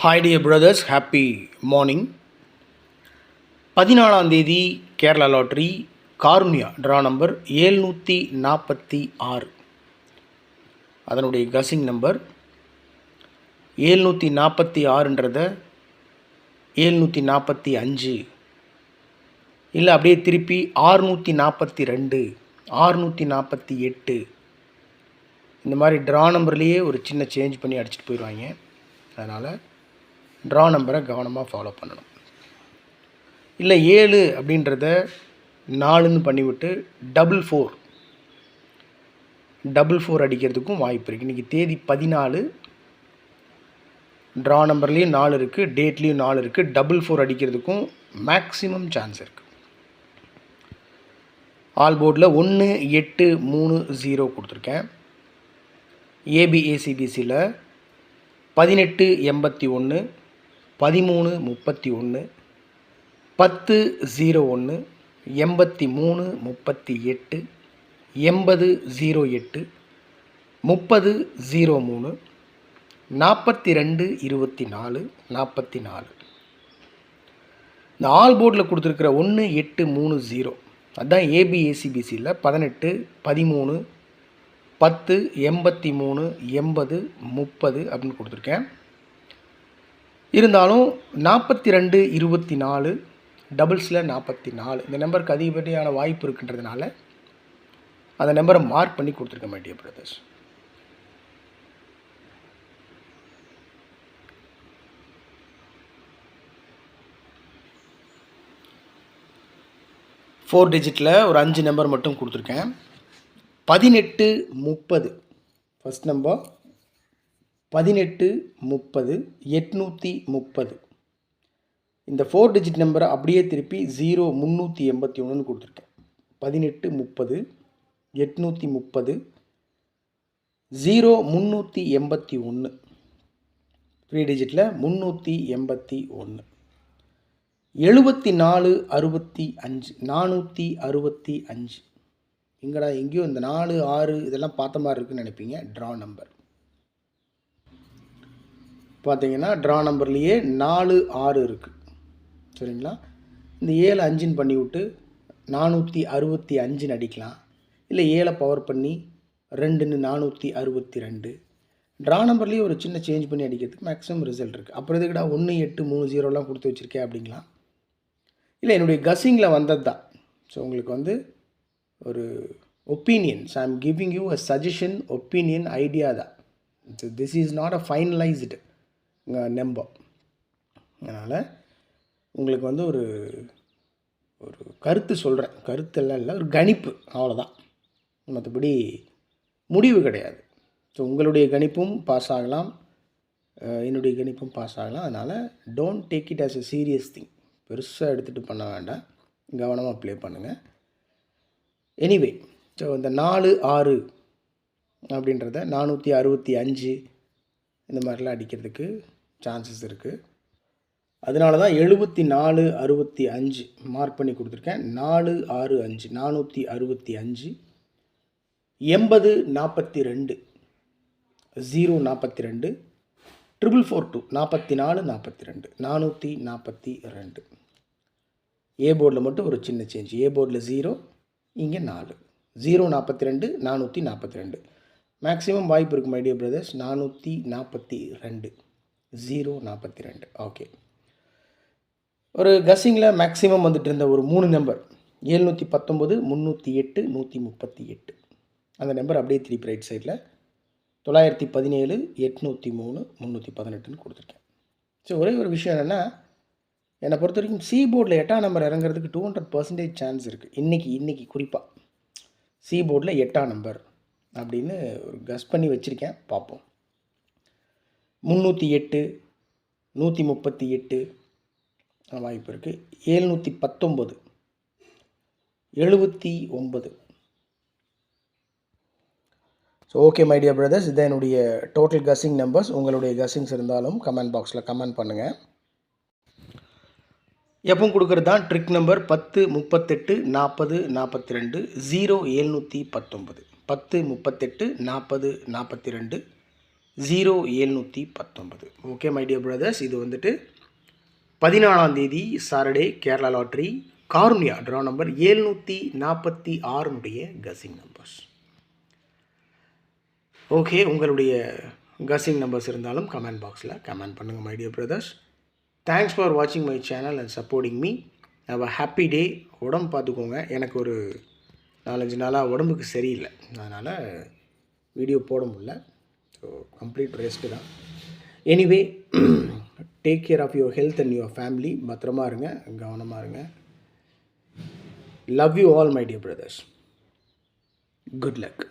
Hi dear brothers, happy morning. 14ஆம் தேதி Kerala lottery Karunya draw number 746. அதனுடைய கசிங் number 746ன்றத 745 இல்லை அப்படியே திருப்பி 642 648 இந்த மாதிரி ட்ரா நம்பர்லேயே ஒரு சின்ன சேஞ்ச் பண்ணி அடிச்சுட்டு போயிடுவாங்க. அதனால் ட்ரா நம்பரை கவனமாக ஃபாலோ பண்ணணும். இல்லை 7 அப்படின்றத 4ன்னு பண்ணிவிட்டு 444 அடிக்கிறதுக்கும் வாய்ப்பு இருக்குது. இன்றைக்கி தேதி 14, ட்ரா நம்பர்லேயும் 4 இருக்குது, டேட்லேயும் 4 இருக்குது. 444 அடிக்கிறதுக்கும் மேக்ஸிமம் சான்ஸ் இருக்குது. ஆல் போர்டில் 1 8 3 0 கொடுத்துருக்கேன். ஏபிஏசிபிசியில் 18 81 13 31 10 01 83 38 80 08 30 03 42 24 44. இந்த ஆல் போர்டில் கொடுத்துருக்கிற 1 8 3 0 அதுதான் ஏபிஏசிபிசியில் 18 13 10 83 80 30 அப்படின்னு கொடுத்துருக்கேன். இருந்தாலும் 42 24 டபுள்ஸில் 44 இந்த நம்பருக்கு அதிகப்படியான வாய்ப்பு இருக்குன்றதுனால அந்த நம்பரை மார்க் பண்ணி கொடுத்துருக்கேன் மை டியர் பிரதர்ஸ். ஃபோர் டிஜிட்டில் ஒரு 5 நம்பர் மட்டும் கொடுத்துருக்கேன். 18 30 ஃபஸ்ட் நம்பர் 18 30 830. இந்த 4 டிஜிட் நம்பரை அப்படியே திருப்பி 0 381ன்னு கொடுத்துருக்கேன். 18 30 830 0 381 3 டிஜிட்டில் 381. 74 65 465. எங்கடா எங்கேயோ இந்த 4 6 இதெல்லாம் பார்த்த மாதிரி இருக்குன்னு நினைப்பீங்க. ட்ரா நம்பர் பார்த்தீங்கன்னா ட்ரா நம்பர்லேயே 4 6 இருக்குது. சரிங்களா? இந்த 7 5ன்னு பண்ணி விட்டு 465ன்னு அடிக்கலாம். இல்லை 7 பவர் பண்ணி 2ன்னு 462. ட்ரா நம்பர்லேயே ஒரு சின்ன சேஞ்ச் பண்ணி அடிக்கிறதுக்கு மேக்ஸிமம் ரிசல்ட் இருக்குது. அப்புறம் எதுக்குடா 1 8 3 0லாம் கொடுத்து வச்சுருக்கேன் அப்படிங்களா? இல்லை, என்னுடைய கஸ்ஸிங்கில் வந்தது தான். ஸோ உங்களுக்கு வந்து ஒரு opinions, I am giving you a suggestion, opinion, idea தான். This is not a finalised number. அதனால் உங்களுக்கு வந்து ஒரு கருத்து சொல்கிறேன். கருத்தெல்லாம் இல்லை, ஒரு கணிப்பு, அவ்வளோதான். மற்றபடி முடிவு கிடையாது. ஸோ உங்களுடைய கணிப்பும் பாஸ் ஆகலாம், என்னுடைய கணிப்பும் பாஸ் ஆகலாம். அதனால் don't take it as a serious thing. பெருசாக எடுத்துகிட்டு பண்ண வேண்டாம், கவனமாக ப்ளே பண்ணுங்கள். எனிவே, ஸோ இந்த 4 6 அப்படின்றத 465 இந்த மாதிரிலாம் அடிக்கிறதுக்கு சான்சஸ் இருக்குது. அதனால தான் 74 65 மார்க் பண்ணி கொடுத்துருக்கேன். 4 6 5 465 80 42 0 42 442 44 42 442. ஏ போர்டில் மட்டும் ஒரு சின்ன சேஞ்ச். ஏ போர்டில் 0, இங்கே 4 0 42 442. மேக்ஸிமம் வாய்ப்பு இருக்குது மை டியர் பிரதர்ஸ். 442 0 42. ஓகே, ஒரு கஸ்ஸிங்கில் மேக்ஸிமம் வந்துட்டு இருந்த ஒரு 3 நம்பர் 719 308 138. அந்த நம்பர் அப்படியே திருப்பி ரைட் சைடில் 917 803 318ன்னு கொடுத்துருக்கேன். ஸோ ஒரே ஒரு விஷயம் என்னென்னா, என்னை பொறுத்த வரைக்கும் சி போர்டில் 8ஆம் நம்பர் இறங்குறதுக்கு 200% சான்ஸ் இருக்குது. இன்றைக்கி குறிப்பாக சி போர்டில் 8ஆம் நம்பர் அப்படின்னு ஒரு கஸ் பண்ணி வச்சுருக்கேன். பார்ப்போம். 308 138 வாய்ப்பு இருக்குது. 719 79. So okay my dear brothers, இதான் என்னுடைய டோட்டல் கஸ்ஸிங் நம்பர்ஸ். உங்களுடைய கஸ்ஸிங்ஸ் இருந்தாலும் கமெண்ட் பாக்ஸில் கமெண்ட் பண்ணுங்கள். எப்பவும் கொடுக்குறது தான் trick number 10 38 40 42 0 719 10 38 40 42 0719. Okay my dear brothers, இது வந்துட்டு 14ஆம் தேதி Saturday Kerala lottery Karunya draw number 746 guessing numbers. Okay, உங்களுடைய கசிங் நம்பர்ஸ் இருந்தாலும் கமெண்ட் பாக்ஸில் கமெண்ட் பண்ணுங்கள் my dear brothers. Thanks for வாட்சிங் my channel and supporting me. Have a happy day. உடம்பு பார்த்துக்கோங்க. எனக்கு ஒரு 4-5 நாளாக உடம்புக்கு சரியில்லை, அதனால் வீடியோ போட முடியல. ஸோ கம்ப்ளீட் ரெஸ்ட்டு தான். Anyway, take care of your health and your family. பத்திரமா இருங்க, கவனமாக இருங்க. Love you all my dear brothers. Good luck.